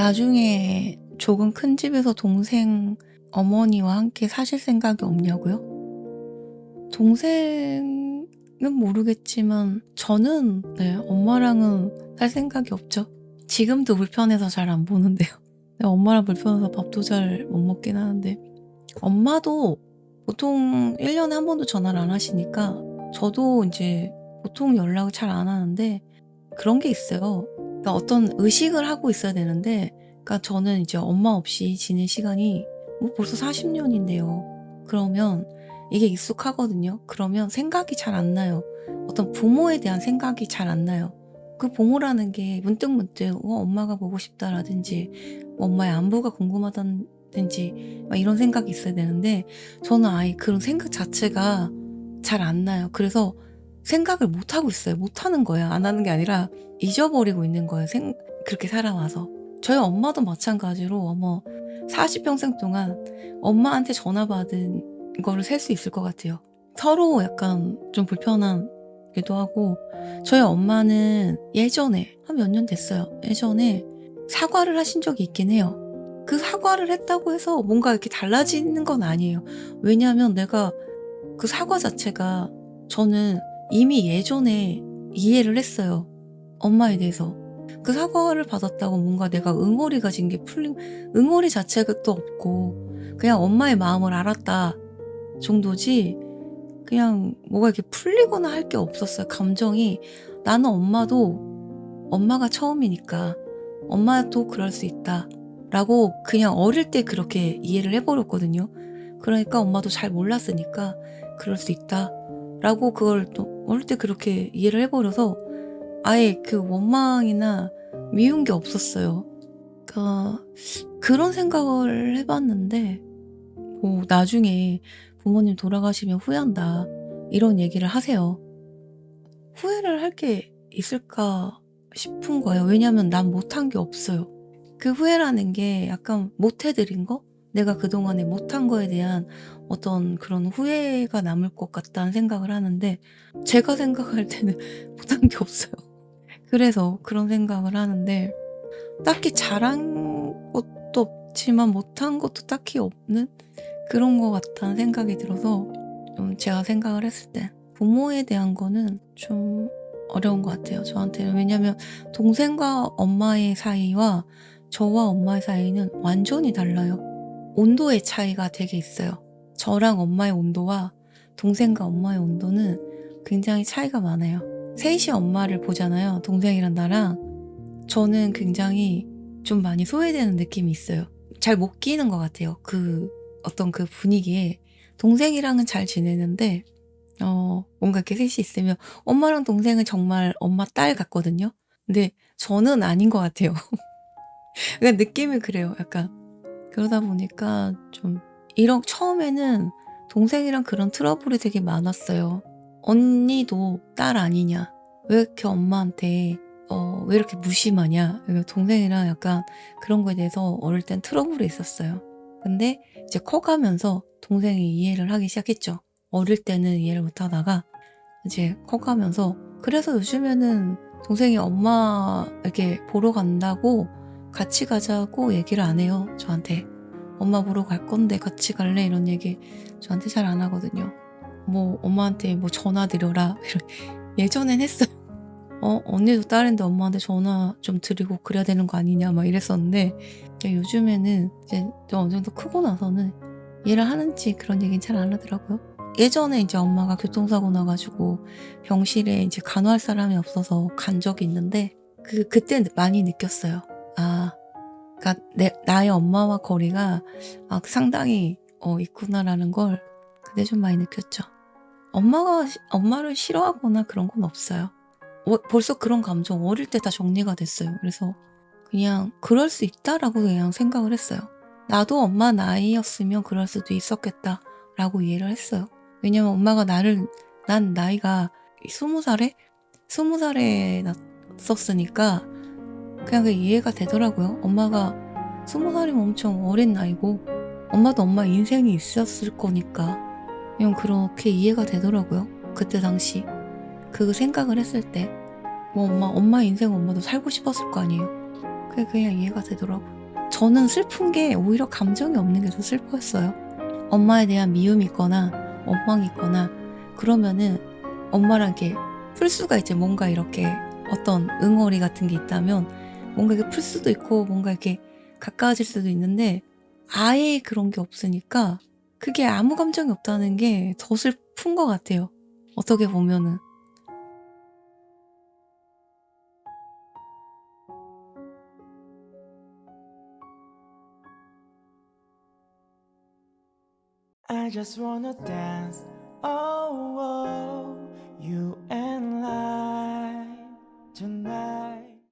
나중에 조금 큰 집에서 동생 어머니와 함께 사실 생각이 없냐고요? 동생은 모르겠지만 저는 엄마랑은 살 생각이 없죠. 지금도 불편해서 잘 안 보는데요. 엄마랑 불편해서 밥도 잘 못 먹긴 하는데 엄마도 보통 1년에 한 번도 전화를 안 하시니까 저도 이제 보통 연락을 잘 안 하는데 그런 게 있어요. 그러니까 어떤 의식을 하고 있어야 되는데 그러니까 저는 이제 엄마 없이 지낸 시간이 벌써 40년인데요. 그러면 이게 익숙하거든요. 그러면 생각이 잘 안 나요. 어떤 부모에 대한 생각이 잘 안 나요. 그 부모라는 게 문득문득 엄마가 보고 싶다라든지 엄마의 안부가 궁금하다든지 막 이런 생각이 있어야 되는데 저는 아예 그런 생각 자체가 잘 안 나요. 그래서 생각을 못 하고 있어요. 못 하는 거예요. 안 하는 게 아니라 잊어버리고 있는 거예요. 그렇게 살아와서. 저희 엄마도 마찬가지로 40평생 동안 엄마한테 전화 받은 거를 셀 수 있을 것 같아요. 서로 약간 좀 불편하기도 하고 저희 엄마는 예전에 한 몇 년 됐어요. 예전에 사과를 하신 적이 있긴 해요. 그 사과를 했다고 해서 뭔가 이렇게 달라지는 건 아니에요. 왜냐하면 내가 그 사과 자체가 저는 이미 예전에 이해를 했어요. 엄마에 대해서. 그 사과를 받았다고 뭔가 내가 응어리가 진 게 응어리 자체가 또 없고 그냥 엄마의 마음을 알았다 정도지 그냥 뭐가 이렇게 풀리거나 할 게 없었어요. 감정이 나는 엄마가 처음이니까 엄마도 그럴 수 있다 라고 그냥 어릴 때 그렇게 이해를 해버렸거든요. 그러니까 엄마도 잘 몰랐으니까 그럴 수 있다 라고 그걸 또 어릴 때 그렇게 이해를 해버려서 아예 그 원망이나 미운 게 없었어요. 그러니까 그런 생각을 해봤는데 나중에 부모님 돌아가시면 후회한다 이런 얘기를 하세요. 후회를 할 게 있을까 싶은 거예요. 왜냐면 난 못한 게 없어요. 그 후회라는 게 약간 못해드린 거? 내가 그동안에 못한 거에 대한 어떤 그런 후회가 남을 것 같다는 생각을 하는데 제가 생각할 때는 못한 게 없어요. 그래서 그런 생각을 하는데 딱히 잘한 것도 없지만 못한 것도 딱히 없는 그런 것 같다는 생각이 들어서 좀 제가 생각을 했을 때 부모에 대한 거는 좀 어려운 것 같아요. 저한테는. 왜냐면 동생과 엄마의 사이와 저와 엄마의 사이는 완전히 달라요. 온도의 차이가 되게 있어요. 저랑 엄마의 온도와 동생과 엄마의 온도는 굉장히 차이가 많아요. 셋이 엄마를 보잖아요. 동생이랑 나랑. 저는 굉장히 좀 많이 소외되는 느낌이 있어요. 잘 못 끼는 것 같아요. 어떤 그 분위기에. 동생이랑은 잘 지내는데 뭔가 이렇게 셋이 있으면 엄마랑 동생은 정말 엄마 딸 같거든요. 근데 저는 아닌 것 같아요. 그냥 느낌이 그래요. 약간 그러다 보니까 좀 처음에는 동생이랑 그런 트러블이 되게 많았어요. 언니도 딸 아니냐? 왜 이렇게 엄마한테 왜 이렇게 무심하냐? 동생이랑 약간 그런 거에 대해서 어릴 땐 트러블이 있었어요. 근데 이제 커가면서 동생이 이해를 하기 시작했죠. 어릴 때는 이해를 못 하다가 이제 커가면서 그래서 요즘에는 동생이 엄마 이렇게 보러 간다고 같이 가자고 얘기를 안 해요. 저한테. 엄마 보러 갈 건데 같이 갈래? 이런 얘기 저한테 잘 안 하거든요. 엄마한테 전화 드려라. 예전엔 했어요. 언니도 딸인데 엄마한테 전화 좀 드리고 그래야 되는 거 아니냐 막 이랬었는데 요즘에는 이제 좀 어느 정도 크고 나서는 이해를 하는지 그런 얘기는 잘 안 하더라고요. 예전에 이제 엄마가 교통사고 나가지고 병실에 이제 간호할 사람이 없어서 간 적이 있는데 그때 많이 느꼈어요. 그러니까 나의 엄마와 거리가 상당히 있구나라는 걸 그때 좀 많이 느꼈죠. 엄마를 싫어하거나 그런 건 없어요. 벌써 그런 감정 어릴 때 다 정리가 됐어요. 그래서 그냥 그럴 수 있다라고 그냥 생각을 했어요. 나도 엄마 나이였으면 그럴 수도 있었겠다라고 이해를 했어요. 왜냐면 엄마가 난 나이가 20살에? 20살에 났었으니까 그냥 그게 이해가 되더라고요. 엄마가 20살이면 엄청 어린 나이고 엄마도 엄마 인생이 있었을 거니까 그냥 그렇게 이해가 되더라고요. 그때 당시 그 생각을 했을 때 엄마 인생 엄마도 살고 싶었을 거 아니에요. 그게 그냥 이해가 되더라고요. 저는 슬픈 게 오히려 감정이 없는 게 더 슬펐어요. 엄마에 대한 미움이 있거나 원망이 있거나 그러면은 엄마랑 이렇게 풀 수가 있지. 뭔가 이렇게 어떤 응어리 같은 게 있다면 뭔가 이렇게 풀 수도 있고 뭔가 이렇게 가까워질 수도 있는데 아예 그런 게 없으니까 그게 아무 감정이 없다는 게 더 슬픈 것 같아요. 어떻게 보면은. I just wanna dance, oh, oh, you and I.